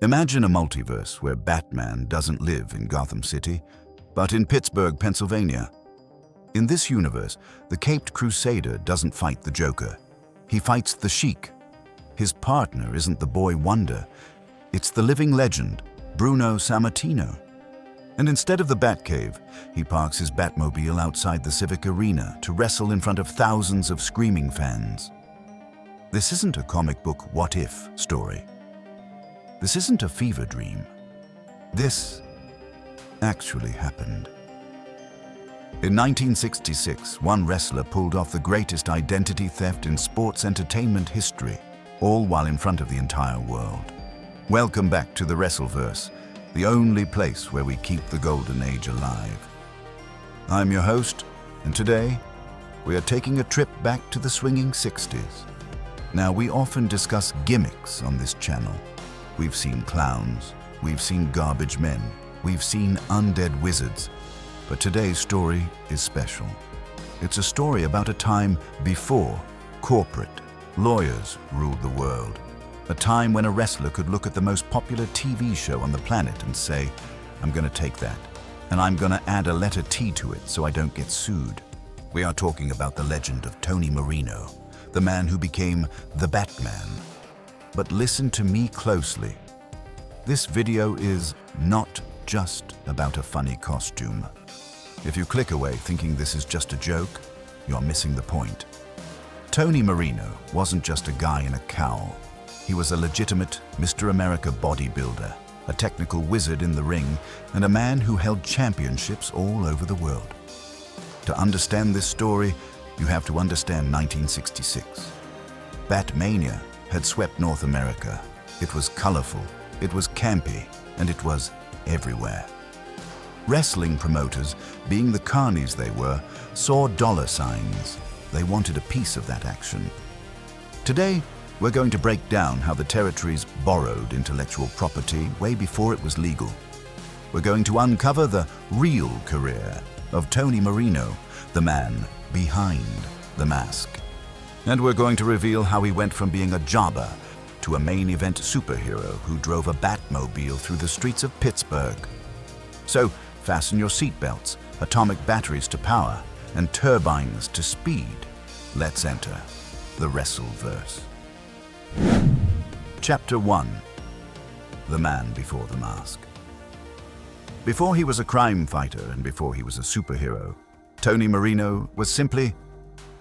Imagine a multiverse where Batman doesn't live in Gotham City, but in Pittsburgh, Pennsylvania. In this universe, the caped crusader doesn't fight the Joker. He fights the Sheik. His partner isn't the boy wonder. It's the living legend, Bruno Sammartino. And instead of the Batcave, he parks his Batmobile outside the Civic Arena to wrestle in front of thousands of screaming fans. This isn't a comic book what-if story. This isn't a fever dream. This actually happened. In 1966, one wrestler pulled off the greatest identity theft in sports entertainment history, all while in front of the entire world. Welcome back to the WrestleVerse, the only place where we keep the golden age alive. I'm your host, and today, we are taking a trip back to the swinging 60s. Now, we often discuss gimmicks on this channel. We've seen clowns, we've seen garbage men, we've seen undead wizards, but today's story is special. It's a story about a time before corporate lawyers ruled the world. A time when a wrestler could look at the most popular TV show on the planet and say, I'm gonna take that, and I'm gonna add a letter T to it so I don't get sued. We are talking about the legend of Tony Marino, the man who became the Batman. But listen to me closely. This video is not just about a funny costume. If you click away thinking this is just a joke, you're missing the point. Tony Marino wasn't just a guy in a cowl. He was a legitimate Mr. America bodybuilder, a technical wizard in the ring, and a man who held championships all over the world. To understand this story, you have to understand 1966. Batmania had swept North America. It was colorful, it was campy, and it was everywhere. Wrestling promoters, being the carnies they were, saw dollar signs. They wanted a piece of that action. Today, we're going to break down how the territories borrowed intellectual property way before it was legal. We're going to uncover the real career of Tony Marino, the man behind the mask. And we're going to reveal how he went from being a jobber to a main event superhero who drove a Batmobile through the streets of Pittsburgh. So fasten your seatbelts, atomic batteries to power, and turbines to speed. Let's enter the WrestleVerse. Chapter 1. The Man Before the Mask. Before he was a crime fighter and before he was a superhero, Tony Marino was simply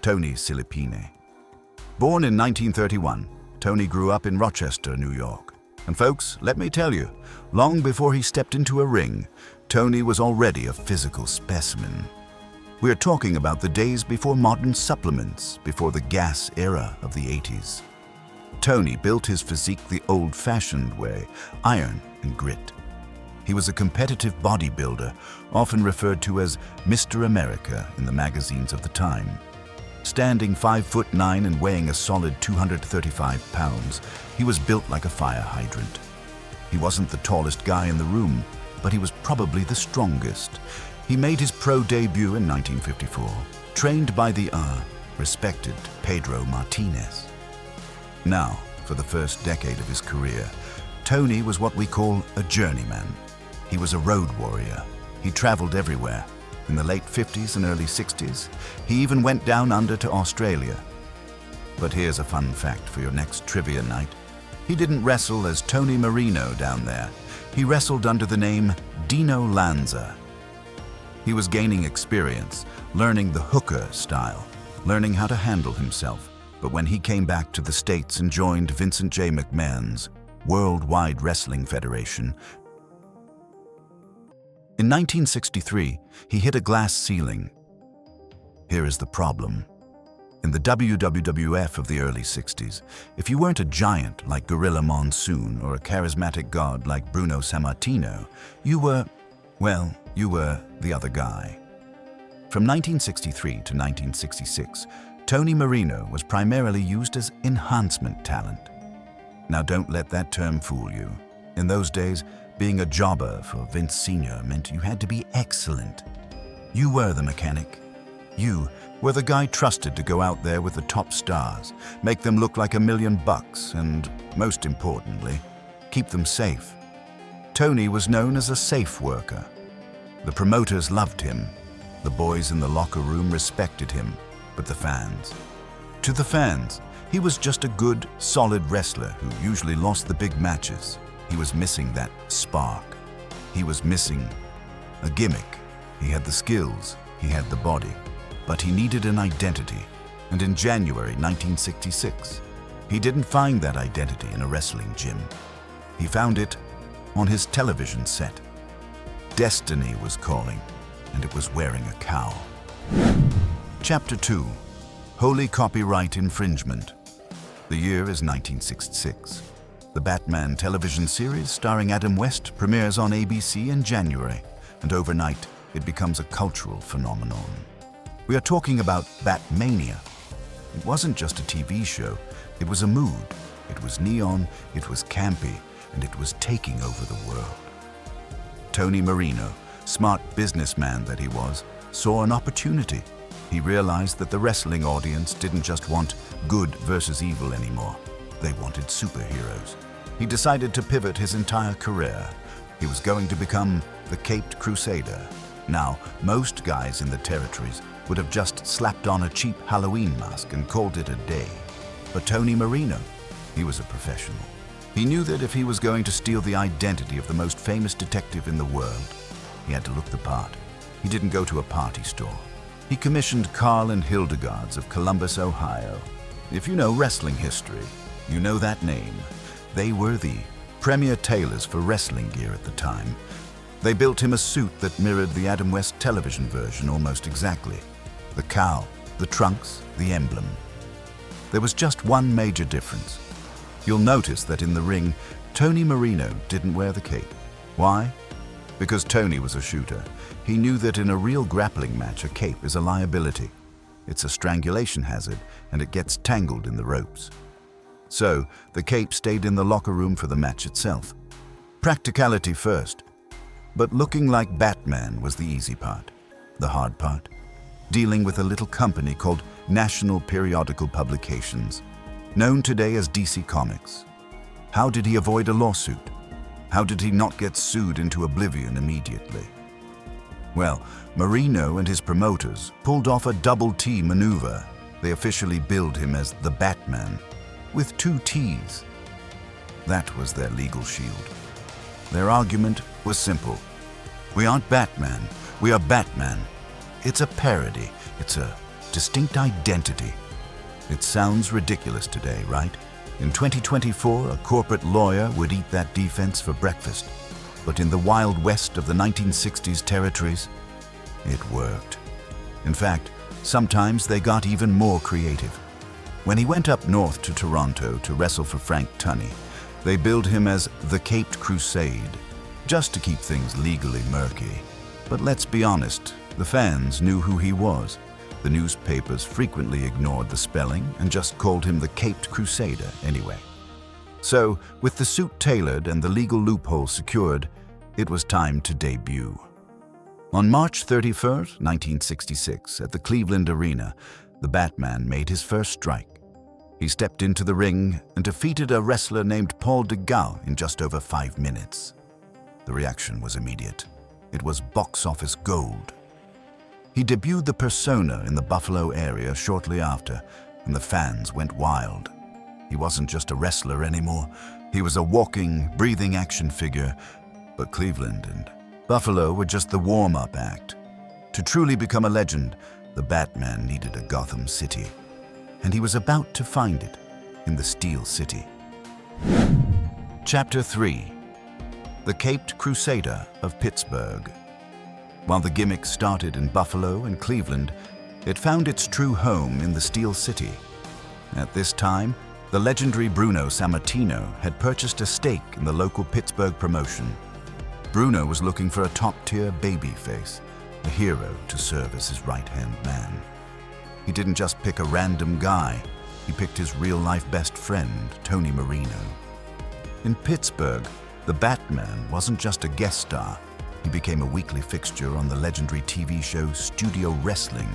Tony Silipine. Born in 1931, Tony grew up in Rochester, New York. And folks, let me tell you, long before he stepped into a ring, Tony was already a physical specimen. We're talking about the days before modern supplements, before the gas era of the 80s. Tony built his physique the old-fashioned way, iron and grit. He was a competitive bodybuilder, often referred to as Mr. America in the magazines of the time. Standing 5'9" and weighing a solid 235 pounds, he was built like a fire hydrant. He wasn't the tallest guy in the room, but he was probably the strongest. He made his pro debut in 1954, trained by the respected Pedro Martinez. Now, for the first decade of his career, Tony was what we call a journeyman. He was a road warrior. He traveled everywhere. In the late 50s and early 60s, he even went down under to Australia. But here's a fun fact for your next trivia night. He didn't wrestle as Tony Marino down there. He wrestled under the name Dino Lanza. He was gaining experience, learning the hooker style, learning how to handle himself. But when he came back to the States and joined Vincent J. McMahon's Worldwide Wrestling Federation, in 1963, he hit a glass ceiling. Here is the problem. In the WWWF of the early 60s, if you weren't a giant like Gorilla Monsoon or a charismatic god like Bruno Sammartino, you were the other guy. From 1963 to 1966, Tony Marino was primarily used as enhancement talent. Now don't let that term fool you. In those days, being a jobber for Vince Sr. meant you had to be excellent. You were the mechanic. You were the guy trusted to go out there with the top stars, make them look like $1 million, and most importantly, keep them safe. Tony was known as a safe worker. The promoters loved him. The boys in the locker room respected him, but the fans? To the fans, he was just a good, solid wrestler who usually lost the big matches. He was missing that spark. He was missing a gimmick. He had the skills, he had the body, but he needed an identity. And in January 1966, he didn't find that identity in a wrestling gym. He found it on his television set. Destiny was calling, and it was wearing a cowl. Chapter 2. Holy Copyright Infringement. The year is 1966. The Batman television series starring Adam West premieres on ABC in January, and overnight it becomes a cultural phenomenon. We are talking about Batmania. It wasn't just a TV show, it was a mood. It was neon, it was campy, and it was taking over the world. Tony Marino, smart businessman that he was, saw an opportunity. He realized that the wrestling audience didn't just want good versus evil anymore. They wanted superheroes. He decided to pivot his entire career. He was going to become the Caped Crusader. Now, most guys in the territories would have just slapped on a cheap Halloween mask and called it a day. But Tony Marino, he was a professional. He knew that if he was going to steal the identity of the most famous detective in the world, he had to look the part. He didn't go to a party store. He commissioned Carl and Hildegardes of Columbus, Ohio. If you know wrestling history, you know that name. They were the premier tailors for wrestling gear at the time. They built him a suit that mirrored the Adam West television version almost exactly. The cowl, the trunks, the emblem. There was just one major difference. You'll notice that in the ring, Tony Marino didn't wear the cape. Why? Because Tony was a shooter. He knew that in a real grappling match, a cape is a liability. It's a strangulation hazard, and it gets tangled in the ropes. So, the cape stayed in the locker room for the match itself. Practicality first. But looking like Batman was the easy part. The hard part? Dealing with a little company called National Periodical Publications, known today as DC Comics. How did he avoid a lawsuit? How did he not get sued into oblivion immediately? Well, Marino and his promoters pulled off a double T maneuver. They officially billed him as the Batman, with 2 T's. That was their legal shield. Their argument was simple. We aren't Batman, we are Batman. It's a parody, it's a distinct identity. It sounds ridiculous today, right? In 2024, a corporate lawyer would eat that defense for breakfast. But in the Wild West of the 1960s territories, it worked. In fact, sometimes they got even more creative. When he went up north to Toronto to wrestle for Frank Tunney, they billed him as the Caped Crusade, just to keep things legally murky. But let's be honest, the fans knew who he was. The newspapers frequently ignored the spelling and just called him the Caped Crusader anyway. So, with the suit tailored and the legal loophole secured, it was time to debut. On March 31st, 1966, at the Cleveland Arena, the Batman made his first strike. He stepped into the ring and defeated a wrestler named Paul de Gaulle in just over 5 minutes. The reaction was immediate. It was box office gold. He debuted the persona in the Buffalo area shortly after, and the fans went wild. He wasn't just a wrestler anymore. He was a walking, breathing action figure. But Cleveland and Buffalo were just the warm-up act. To truly become a legend, the Batman needed a Gotham City. And he was about to find it in the Steel City. Chapter 3. The Caped Crusader of Pittsburgh. While the gimmick started in Buffalo and Cleveland, it found its true home in the Steel City. At this time, the legendary Bruno Sammartino had purchased a stake in the local Pittsburgh promotion. Bruno was looking for a top-tier babyface, a hero to serve as his right-hand man. He didn't just pick a random guy, he picked his real-life best friend, Tony Marino. In Pittsburgh, the Batman wasn't just a guest star. He became a weekly fixture on the legendary TV show Studio Wrestling,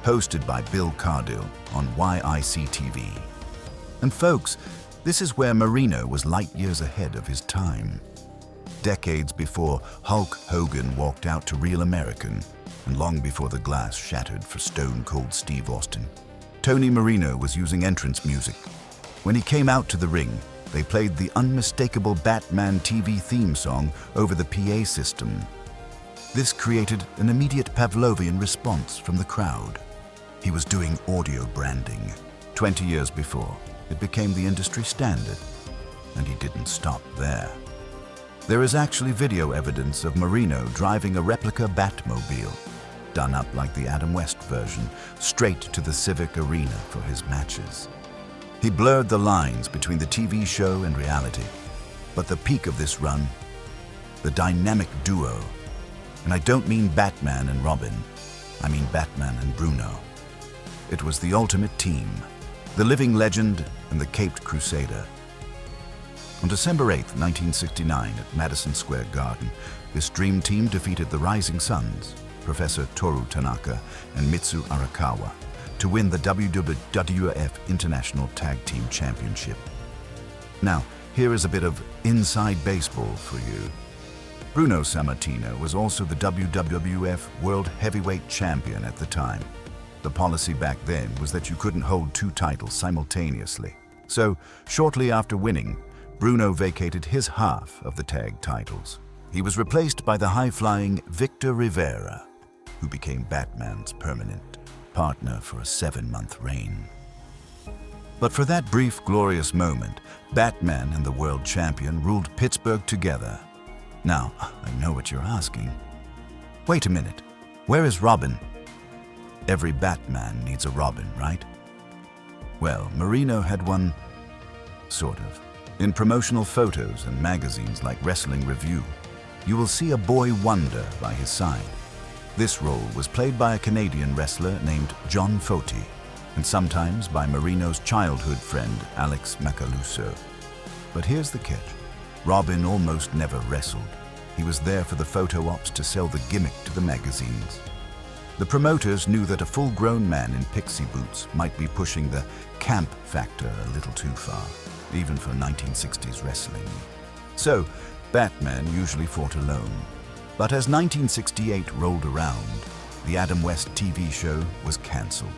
hosted by Bill Cardille on YIC TV. And folks, This is where Marino was light years ahead of his time. Decades before Hulk Hogan walked out to Real American, and long before the glass shattered for Stone Cold Steve Austin, Tony Marino was using entrance music. When he came out to the ring, they played the unmistakable Batman TV theme song over the PA system. This created an immediate Pavlovian response from the crowd. He was doing audio branding. 20 years before, it became the industry standard, and he didn't stop there. There is actually video evidence of Marino driving a replica Batmobile, done up like the Adam West version, straight to the Civic Arena for his matches. He blurred the lines between the TV show and reality, but the peak of this run, the dynamic duo, and I don't mean Batman and Robin, I mean Batman and Bruno. It was the ultimate team, the Living Legend and the Caped Crusader. On December 8, 1969, at Madison Square Garden, this dream team defeated the Rising Suns, Professor Toru Tanaka and Mitsu Arakawa, to win the WWWF International Tag Team Championship. Now, here is a bit of inside baseball for you. Bruno Sammartino was also the WWWF World Heavyweight Champion at the time. The policy back then was that you couldn't hold two titles simultaneously. So, shortly after winning, Bruno vacated his half of the tag titles. He was replaced by the high-flying Victor Rivera, who became Batman's permanent partner for a 7-month reign. But for that brief, glorious moment, Batman and the world champion ruled Pittsburgh together. Now, I know what you're asking. Wait a minute, where is Robin? Every Batman needs a Robin, right? Well, Marino had one, sort of. In promotional photos and magazines like Wrestling Review, you will see a boy wonder by his side. This role was played by a Canadian wrestler named John Foti, and sometimes by Marino's childhood friend Alex Macaluso. But here's the catch. Robin almost never wrestled. He was there for the photo ops to sell the gimmick to the magazines. The promoters knew that a full-grown man in pixie boots might be pushing the camp factor a little too far, even for 1960s wrestling. So, Batman usually fought alone. But as 1968 rolled around, the Adam West TV show was cancelled.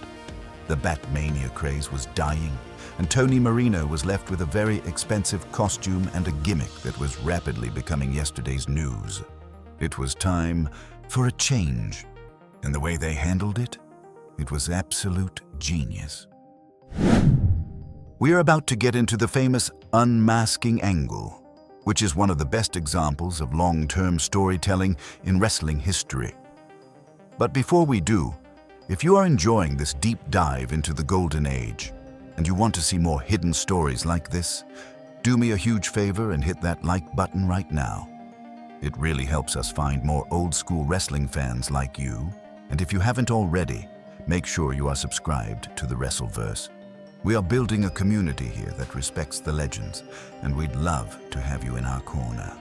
The Batmania craze was dying, and Tony Marino was left with a very expensive costume and a gimmick that was rapidly becoming yesterday's news. It was time for a change, and the way they handled it, it was absolute genius. We are about to get into the famous Unmasking Angle, which is one of the best examples of long-term storytelling in wrestling history. But before we do, if you are enjoying this deep dive into the Golden Age, and you want to see more hidden stories like this, do me a huge favor and hit that like button right now. It really helps us find more old-school wrestling fans like you, and if you haven't already, make sure you are subscribed to the WrestleVerse. We are building a community here that respects the legends, and we'd love to have you in our corner.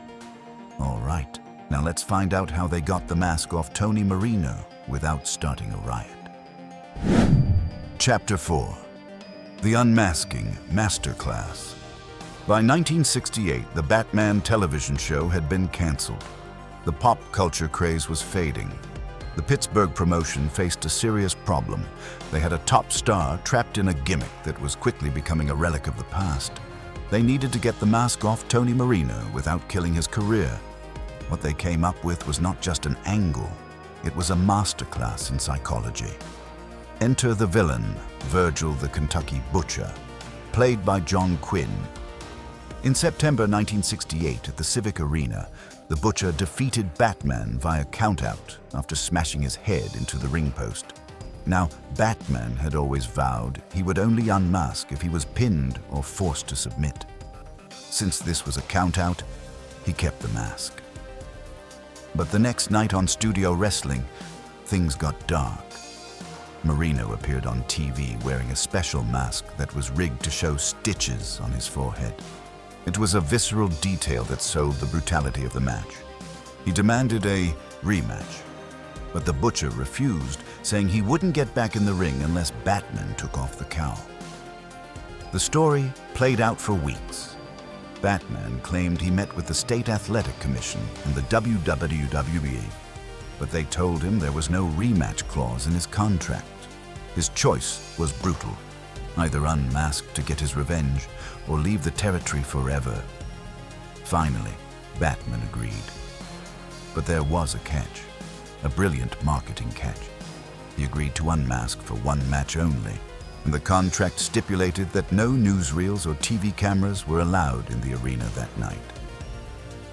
All right, now let's find out how they got the mask off Tony Marino without starting a riot. Chapter 4. The Unmasking Masterclass. By 1968, the Batman television show had been canceled. The pop culture craze was fading. The Pittsburgh promotion faced a serious problem. They had a top star trapped in a gimmick that was quickly becoming a relic of the past. They needed to get the mask off Tony Marino without killing his career. What they came up with was not just an angle, it was a masterclass in psychology. Enter the villain, Virgil the Kentucky Butcher, played by John Quinn. In September 1968 at the Civic Arena, the Butcher defeated Batman via countout after smashing his head into the ring post. Now, Batman had always vowed he would only unmask if he was pinned or forced to submit. Since this was a countout, he kept the mask. But the next night on Studio Wrestling, things got dark. Marino appeared on TV wearing a special mask that was rigged to show stitches on his forehead. It was a visceral detail that sold the brutality of the match. He demanded a rematch, but the Butcher refused, saying he wouldn't get back in the ring unless Batman took off the cowl. The story played out for weeks. Batman claimed he met with the State Athletic Commission and the WWWF, but they told him there was no rematch clause in his contract. His choice was brutal: either unmask to get his revenge or leave the territory forever. Finally, Batman agreed. But there was a catch, a brilliant marketing catch. He agreed to unmask for one match only, and the contract stipulated that no newsreels or TV cameras were allowed in the arena that night.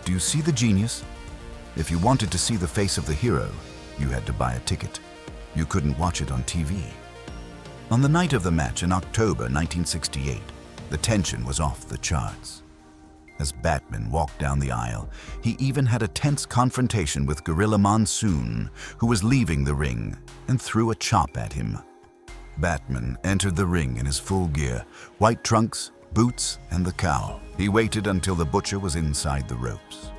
Do you see the genius? If you wanted to see the face of the hero, you had to buy a ticket. You couldn't watch it on TV. On the night of the match in October 1968, the tension was off the charts. As Batman walked down the aisle, he even had a tense confrontation with Gorilla Monsoon, who was leaving the ring, and threw a chop at him. Batman entered the ring in his full gear, white trunks, boots, and the cowl. He waited until the butcher was inside the ropes.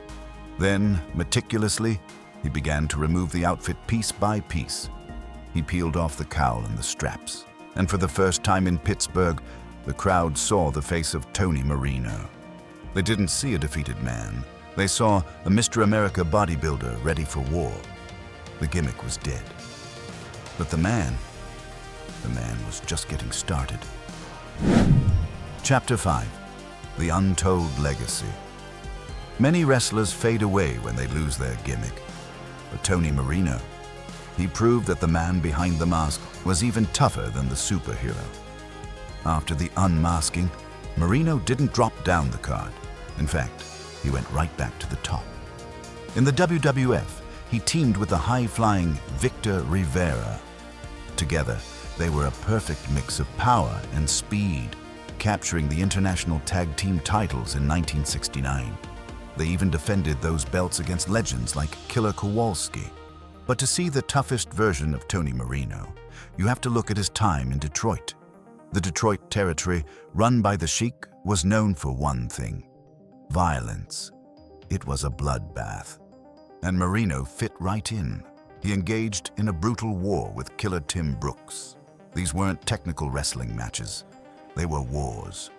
Then, meticulously, he began to remove the outfit piece by piece. He peeled off the cowl and the straps, and for the first time in Pittsburgh, the crowd saw the face of Tony Marino. They didn't see a defeated man. They saw a Mr. America bodybuilder ready for war. The gimmick was dead. But the man was just getting started. Chapter 5. The Untold Legacy. Many wrestlers fade away when they lose their gimmick. But Tony Marino, he proved that the man behind the mask was even tougher than the superhero. After the unmasking, Marino didn't drop down the card. In fact, he went right back to the top. In the WWF, he teamed with the high-flying Victor Rivera. Together, they were a perfect mix of power and speed, capturing the International Tag Team titles in 1969. They even defended those belts against legends like Killer Kowalski. But to see the toughest version of Tony Marino, you have to look at his time in Detroit. The Detroit territory, run by the Sheik, was known for one thing: violence. It was a bloodbath. And Marino fit right in. He engaged in a brutal war with Killer Tim Brooks. These weren't technical wrestling matches. They were wars.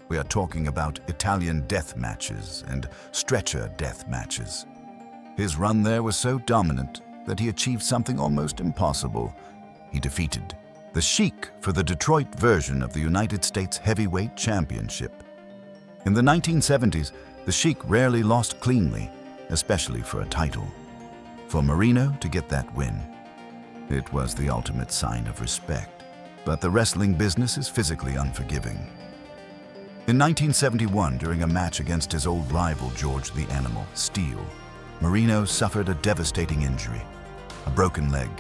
We are talking about Italian death matches and stretcher death matches. His run there was so dominant that he achieved something almost impossible. He defeated the Sheik for the Detroit version of the United States Heavyweight Championship. In the 1970s, the Sheik rarely lost cleanly, especially for a title. For Marino to get that win, it was the ultimate sign of respect. But the wrestling business is physically unforgiving. In 1971, during a match against his old rival George the Animal Steele, Marino suffered a devastating injury, a broken leg.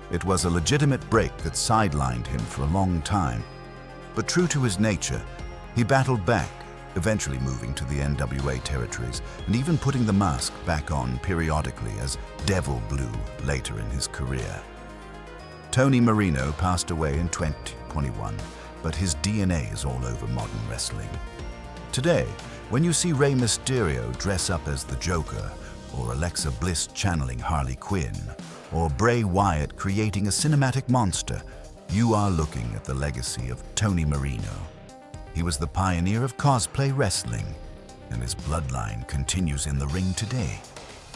It was a legitimate break that sidelined him for a long time. But true to his nature, he battled back, eventually moving to the NWA territories and even putting the mask back on periodically as Devil Blue later in his career. Tony Marino passed away in 2021, but his DNA is all over modern wrestling. Today, when you see Rey Mysterio dress up as the Joker, or Alexa Bliss channeling Harley Quinn, or Bray Wyatt creating a cinematic monster, you are looking at the legacy of Tony Marino. He was the pioneer of cosplay wrestling, and his bloodline continues in the ring today.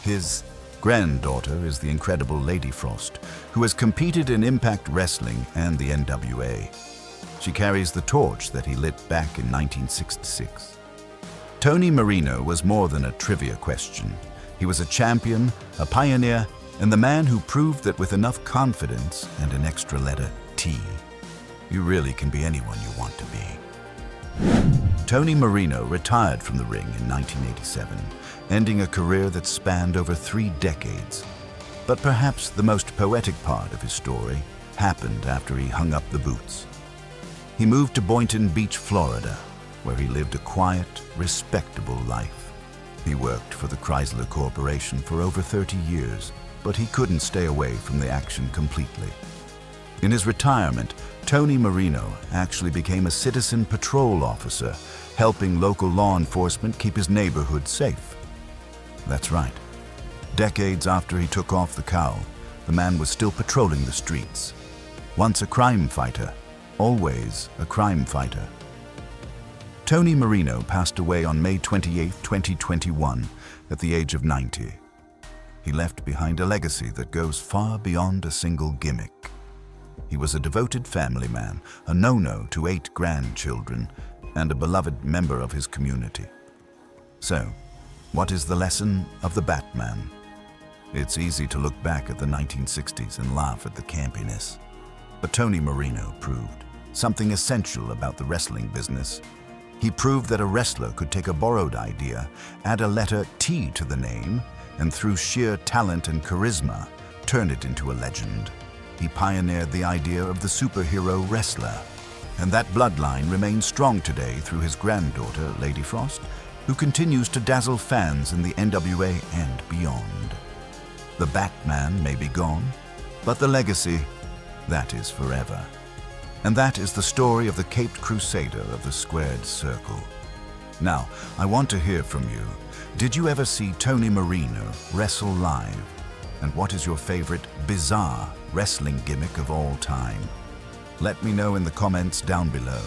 His granddaughter is the incredible Lady Frost, who has competed in Impact Wrestling and the NWA. She carries the torch that he lit back in 1966. Tony Marino was more than a trivia question. He was a champion, a pioneer, and the man who proved that with enough confidence and an extra letter T, you really can be anyone you want to be. Tony Marino retired from the ring in 1987, ending a career that spanned over 3 decades. But perhaps the most poetic part of his story happened after he hung up the boots. He moved to Boynton Beach, Florida, where he lived a quiet, respectable life. He worked for the Chrysler Corporation for over 30 years, but he couldn't stay away from the action completely. In his retirement, Tony Marino actually became a citizen patrol officer, helping local law enforcement keep his neighborhood safe. That's right. Decades after he took off the cowl, the man was still patrolling the streets. Once a crime fighter, always a crime fighter. Tony Marino passed away on May 28, 2021, at the age of 90. He left behind a legacy that goes far beyond a single gimmick. He was a devoted family man, a no-no to 8 grandchildren, and a beloved member of his community. So, what is the lesson of the Batman? It's easy to look back at the 1960s and laugh at the campiness. But Tony Marino proved something essential about the wrestling business. He proved that a wrestler could take a borrowed idea, add a letter T to the name, and through sheer talent and charisma, turn it into a legend. He pioneered the idea of the superhero wrestler, and that bloodline remains strong today through his granddaughter, Lady Frost, who continues to dazzle fans in the NWA and beyond. The Batman may be gone, but the legacy, that is forever. And that is the story of the Caped Crusader of the Squared Circle. Now, I want to hear from you. Did you ever see Tony Marino wrestle live? And what is your favorite bizarre wrestling gimmick of all time? Let me know in the comments down below.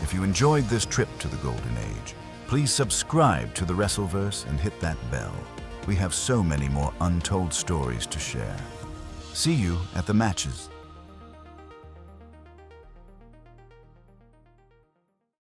If you enjoyed this trip to the Golden Age, please subscribe to the WrestleVerse and hit that bell. We have so many more untold stories to share. See you at the matches.